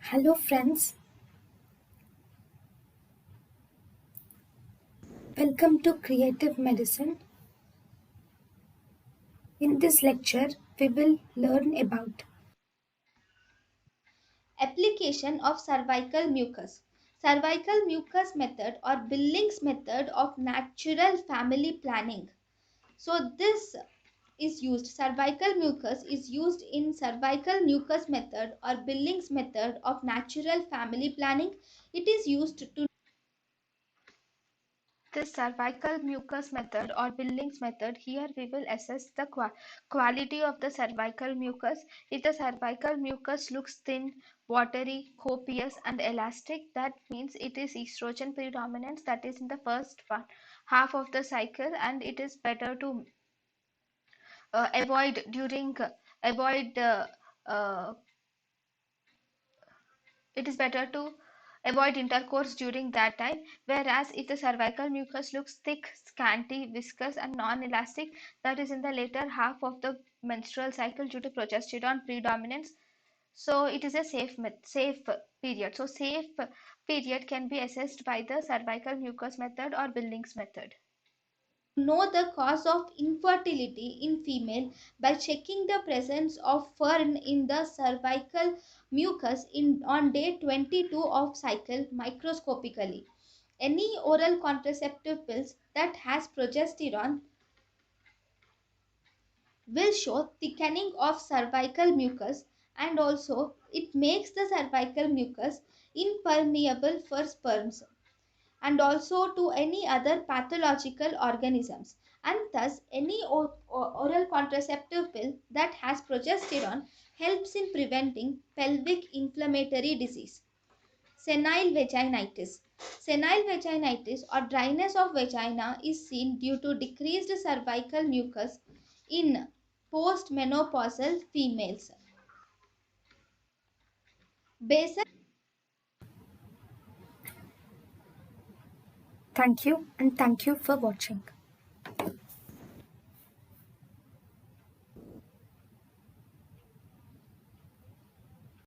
Hello, friends. Welcome to Creative Medicine. In this lecture, we will learn about Application of cervical mucus. Cervical mucus method or Billings method of natural family planning. So this is used. Cervical mucus is used in cervical mucus method or Billings method of natural family planning. It is used to this cervical mucus method or Billings method. Here we will assess the quality of the cervical mucus. If the cervical mucus looks thin, watery, copious and elastic, that means it is estrogen predominance, that is in the first half of the cycle, and it is better to avoid during avoid uh, it is better to avoid intercourse during that time. Whereas if the cervical mucus looks thick, scanty, viscous and non-elastic, that is in the later half of the menstrual cycle due to progesterone predominance. So it is a safe period. So safe period can be assessed by the cervical mucus method or Billings method. Know the cause of infertility in female by checking the presence of fern in the cervical mucus on day 22 of cycle microscopically. Any oral contraceptive pills that has progesterone will show thickening of cervical mucus, and also it makes the cervical mucus impermeable for sperms and also to any other pathological organisms, and thus any oral contraceptive pill that has progesterone helps in preventing pelvic inflammatory disease. Senile vaginitis. Senile vaginitis or dryness of vagina is seen due to decreased cervical mucus in postmenopausal females. Basal thank you and thank you for watching.